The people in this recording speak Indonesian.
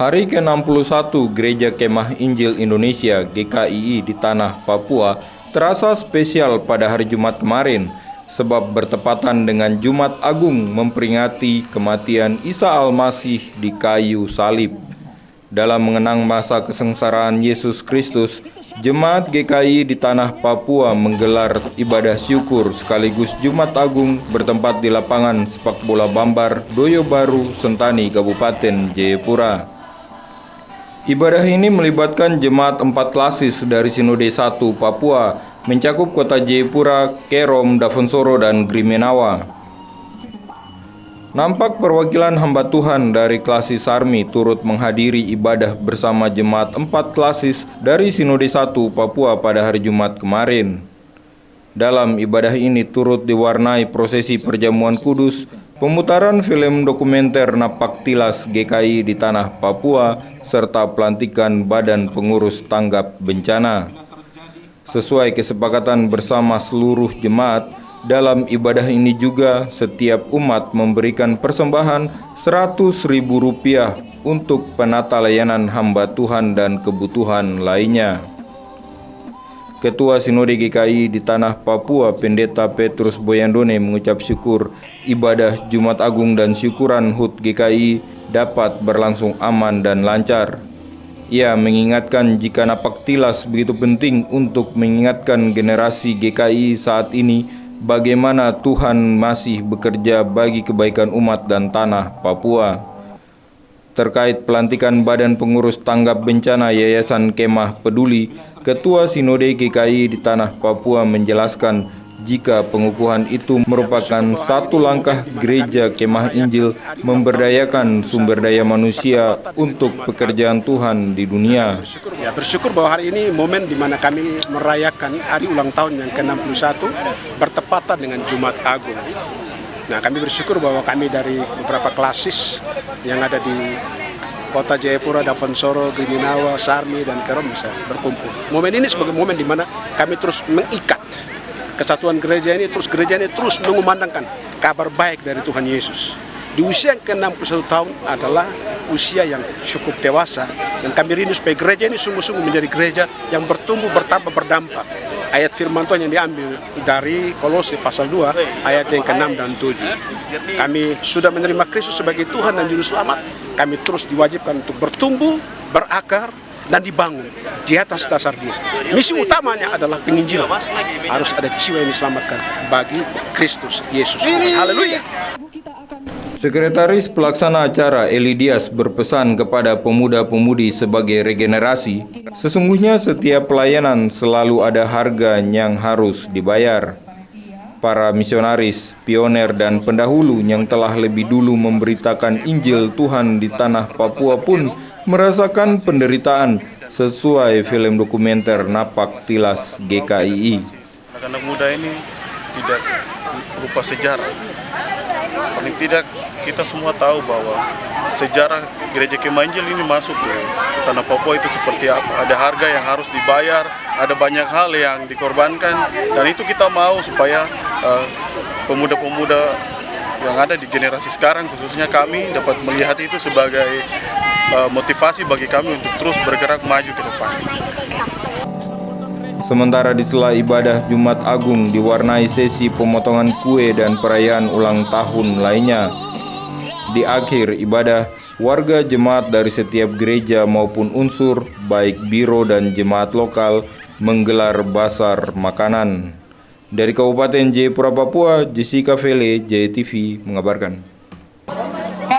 Hari ke-61 Gereja Kemah Injil Indonesia GKII di Tanah Papua terasa spesial pada hari Jumat kemarin sebab bertepatan dengan Jumat Agung memperingati kematian Isa Al-Masih di kayu salib. Dalam mengenang masa kesengsaraan Yesus Kristus, Jemaat GKI di Tanah Papua menggelar ibadah syukur sekaligus Jumat Agung bertempat di lapangan sepak bola Bambar, Doyo Baru, Sentani, Kabupaten Jayapura. Ibadah ini melibatkan jemaat 4 klasis dari Sinode 1 Papua, mencakup kota Jayapura, Kerom, Dafensoro, dan Grimenawa. Nampak perwakilan hamba Tuhan dari klasis Sarmi turut menghadiri ibadah bersama jemaat 4 klasis dari Sinode 1 Papua pada hari Jumat kemarin. Dalam ibadah ini turut diwarnai prosesi perjamuan kudus, pemutaran film dokumenter Napak Tilas GKI di Tanah Papua, serta pelantikan Badan Pengurus Tanggap Bencana. Sesuai kesepakatan bersama seluruh jemaat, dalam ibadah ini juga setiap umat memberikan persembahan Rp100.000 untuk penata layanan hamba Tuhan dan kebutuhan lainnya. Ketua Sinode GKI di Tanah Papua, Pendeta Petrus Boyandone mengucap syukur ibadah Jumat Agung dan syukuran HUT GKI dapat berlangsung aman dan lancar. Ia mengingatkan jika napak tilas begitu penting untuk mengingatkan generasi GKI saat ini bagaimana Tuhan masih bekerja bagi kebaikan umat dan tanah Papua. Terkait pelantikan Badan Pengurus Tanggap Bencana Yayasan Kemah Peduli, Ketua Sinode GKI di Tanah Papua menjelaskan jika pengukuhan itu merupakan satu langkah Gereja Kemah Injil memberdayakan sumber daya manusia untuk pekerjaan Tuhan di dunia. Bersyukur bahwa hari ini momen di mana kami merayakan hari ulang tahun yang ke-61 bertepatan dengan Jumat Agung. Nah, kami bersyukur bahwa kami dari beberapa klasis yang ada di Kota Jayapura, Dafensoro, Grimenawa, Sarmi, dan Kerom bisa berkumpul. Momen ini sebagai momen di mana kami terus mengikat kesatuan gereja ini, terus mengumandangkan kabar baik dari Tuhan Yesus. Di usia yang ke-61 tahun adalah usia yang cukup dewasa, dan kami rindu supaya gereja ini sungguh-sungguh menjadi gereja yang bertumbuh, bertambah, berdampak. Ayat firman Tuhan yang diambil dari Kolose pasal 2 ayat yang ke-6 dan 7. Kami sudah menerima Kristus sebagai Tuhan dan Juru Selamat. Kami terus diwajibkan untuk bertumbuh, berakar, dan dibangun di atas dasar Dia. Misi utamanya adalah penginjilan. Harus ada jiwa yang diselamatkan bagi Kristus Yesus. Haleluya. Sekretaris Pelaksana Acara Eli Dias berpesan kepada pemuda-pemudi sebagai regenerasi, sesungguhnya setiap pelayanan selalu ada harga yang harus dibayar. Para misionaris, pioner, dan pendahulu yang telah lebih dulu memberitakan Injil Tuhan di Tanah Papua pun merasakan penderitaan sesuai film dokumenter Napak Tilas GKII. Anak muda ini tidak berupa sejarah. Paling tidak kita semua tahu bahwa sejarah Gereja Kemah Injil ini masuk di Tanah Papua itu seperti apa. Ada harga yang harus dibayar, ada banyak hal yang dikorbankan, dan itu kita mau supaya pemuda-pemuda yang ada di generasi sekarang, khususnya kami, dapat melihat itu sebagai motivasi bagi kami untuk terus bergerak maju ke depan. Sementara di sela ibadah Jumat Agung diwarnai sesi pemotongan kue dan perayaan ulang tahun lainnya. Di akhir ibadah, warga jemaat dari setiap gereja maupun unsur, baik biro dan jemaat lokal, menggelar basar makanan. Dari Kabupaten Jayapura, Papua, Jessica Vele, JTV mengabarkan.